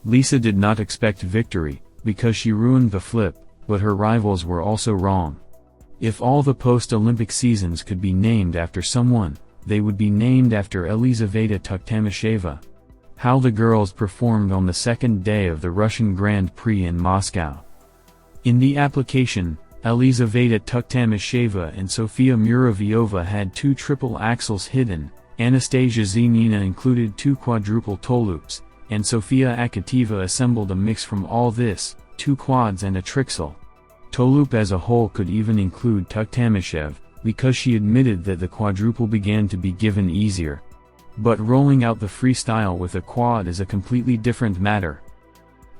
Lisa did not expect victory, because she ruined the flip, but her rivals were also wrong. If all the post-Olympic seasons could be named after someone, they would be named after Elizaveta Tuktamysheva. How the girls performed on the second day of the Russian Grand Prix in Moscow. In the application, Elizaveta Tuktamysheva and Sofia Muraviova had 2 triple axels hidden, Anastasia Zenina included 2 quadruple toe loops, and Sofia Akativa assembled a mix from all this, 2 quads and a trixel. Toe loop as a whole could even include Tuktamysheva, because she admitted that the quadruple began to be given easier. But rolling out the freestyle with a quad is a completely different matter.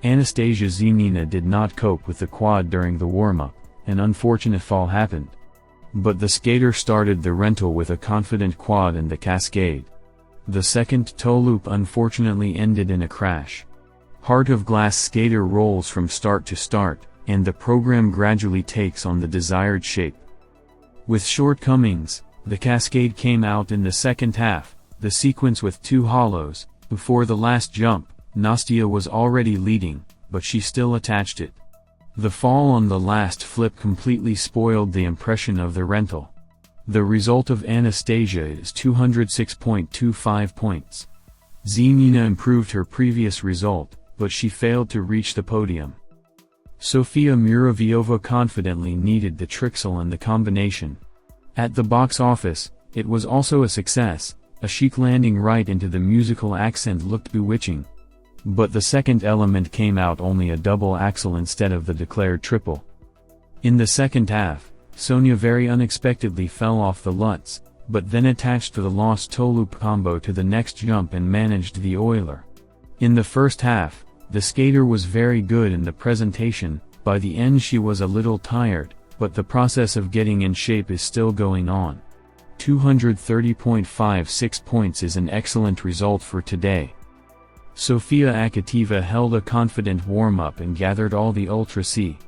Anastasia Zenina did not cope with the quad during the warm-up. An unfortunate fall happened. But the skater started the rental with a confident quad and the cascade. The second toe loop unfortunately ended in a crash. Heart of Glass skater rolls from start to start, and the program gradually takes on the desired shape. With shortcomings, the cascade came out in the second half, the sequence with 2 hollows. Before the last jump, Nastia was already leading, but she still attached it. The fall on the last flip completely spoiled the impression of the rental. The result of Anastasia is 206.25 points. Zenina improved her previous result, but she failed to reach the podium. Sofia Muraviova confidently needed the trixel and the combination. At the box office, it was also a success. A chic landing right into the musical accent looked bewitching. But the second element came out only a double axel instead of the declared triple. In the second half, Sonia very unexpectedly fell off the Lutz, but then attached the lost toe loop combo to the next jump and managed the Euler. In the first half, the skater was very good in the presentation. By the end she was a little tired, but the process of getting in shape is still going on. 230.56 points is an excellent result for today. Sofia Akativa held a confident warm-up and gathered all the Ultra C.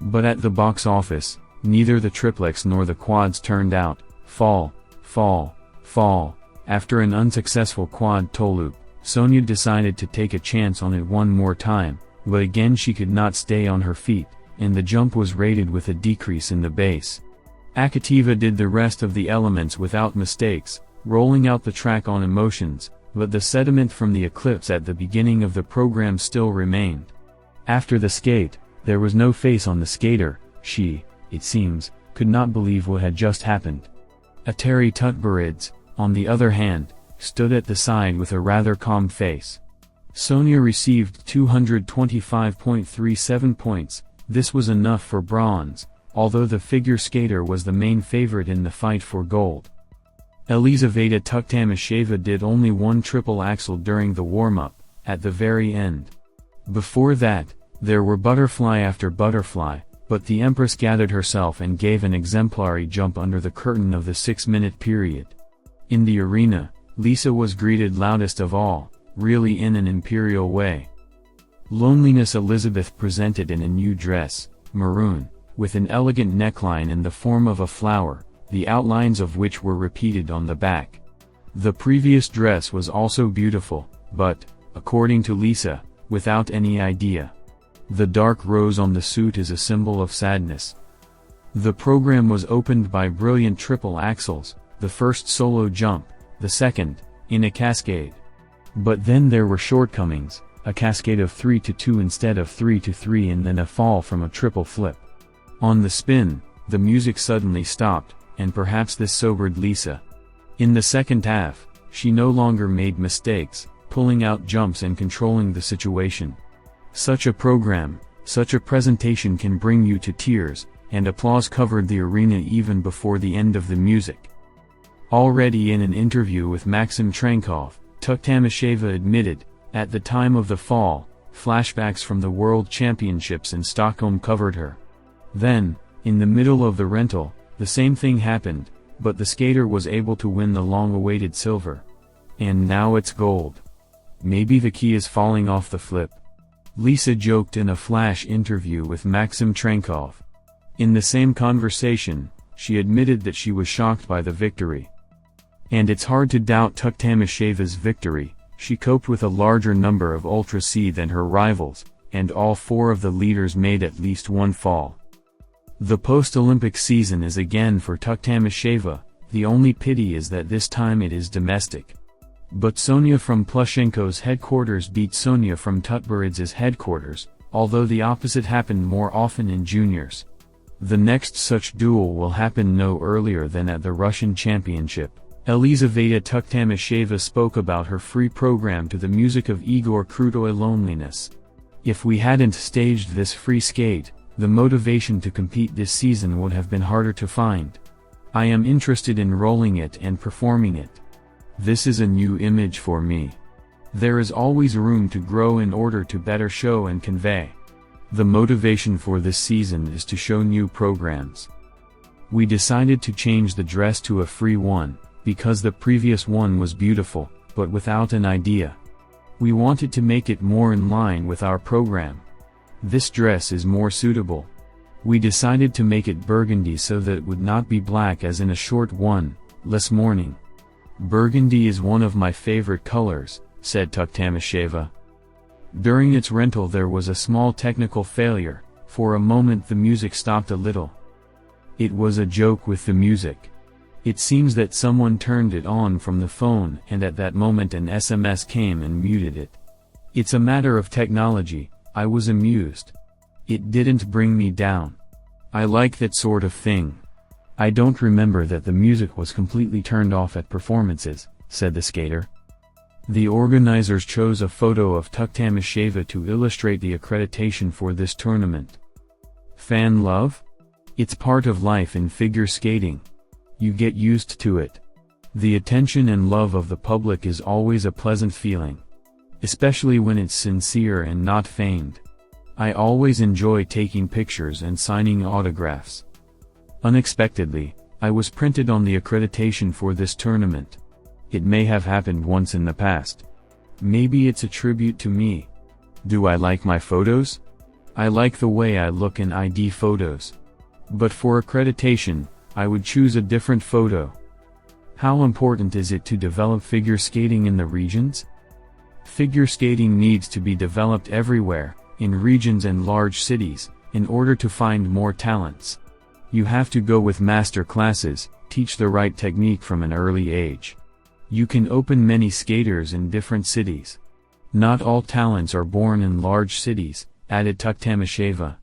But at the box office, neither the triplex nor the quads turned out. Fall. After an unsuccessful quad toe loop, Sonia decided to take a chance on it one more time, but again she could not stay on her feet, and the jump was rated with a decrease in the base. Akativa did the rest of the elements without mistakes, rolling out the track on emotions, but the sediment from the eclipse at the beginning of the program still remained. After the skate, there was no face on the skater. She, it seems, could not believe what had just happened. Atari Tutberidze, on the other hand, stood at the side with a rather calm face. Sonia received 225.37 points. This was enough for bronze, although the figure skater was the main favorite in the fight for gold. Elizaveta Tuktamysheva did only 1 triple axel during the warm-up, at the very end. Before that, there were butterfly after butterfly, but the Empress gathered herself and gave an exemplary jump under the curtain of the 6-minute period. In the arena, Lisa was greeted loudest of all, really in an imperial way. Loneliness Elizabeth presented in a new dress, maroon, with an elegant neckline in the form of a flower, the outlines of which were repeated on the back. The previous dress was also beautiful, but, according to Lisa, without any idea. The dark rose on the suit is a symbol of sadness. The program was opened by brilliant triple axels, the first solo jump, the second, in a cascade. But then there were shortcomings, a cascade of 3-2 instead of 3-3 and then a fall from a triple flip. On the spin, the music suddenly stopped, and perhaps this sobered Lisa. In the second half, she no longer made mistakes, pulling out jumps and controlling the situation. Such a program, such a presentation can bring you to tears, and applause covered the arena even before the end of the music. Already in an interview with Maxim Trenkov, Tuktamysheva admitted, at the time of the fall, flashbacks from the World Championships in Stockholm covered her. Then, in the middle of the rental, the same thing happened, but the skater was able to win the long-awaited silver. And now it's gold. Maybe the key is falling off the flip. Lisa joked in a flash interview with Maxim Trenkov. In the same conversation, she admitted that she was shocked by the victory. And it's hard to doubt Tuktamysheva's victory, She coped with a larger number of Ultra C than her rivals, and all 4 of the leaders made at least one fall. The post-Olympic season is again for Tuktamysheva, the only pity is that this time it is domestic. But Sonia from Plushenko's headquarters beat Sonia from Tutberidze's headquarters, although the opposite happened more often in juniors. The next such duel will happen no earlier than at the Russian Championship. Elizaveta Tuktamysheva spoke about her free program to the music of Igor Krutoy Loneliness. If we hadn't staged this free skate, the motivation to compete this season would have been harder to find. I am interested in rolling it and performing it. This is a new image for me. There is always room to grow in order to better show and convey. The motivation for this season is to show new programs. We decided to change the dress to a free one, because the previous one was beautiful, but without an idea. We wanted to make it more in line with our program. This dress is more suitable. We decided to make it burgundy so that it would not be black as in a short one, less mourning. Burgundy is one of my favorite colors, said Tuktamysheva. During its rental there was a small technical failure. For a moment the music stopped a little. It was a joke with the music. It seems that someone turned it on from the phone and at that moment an SMS came and muted it. It's a matter of technology. I was amused. It didn't bring me down. I like that sort of thing. I don't remember that the music was completely turned off at performances, said the skater. The organizers chose a photo of Tuktamysheva to illustrate the accreditation for this tournament. Fan love? It's part of life in figure skating. You get used to it. The attention and love of the public is always a pleasant feeling. Especially when it's sincere and not feigned. I always enjoy taking pictures and signing autographs. Unexpectedly, I was printed on the accreditation for this tournament. It may have happened once in the past. Maybe it's a tribute to me. Do I like my photos? I like the way I look in ID photos. But for accreditation, I would choose a different photo. How important is it to develop figure skating in the regions? Figure skating needs to be developed everywhere, in regions and large cities, in order to find more talents. You have to go with master classes, teach the right technique from an early age. You can open many skaters in different cities. Not all talents are born in large cities, added Tuktamysheva.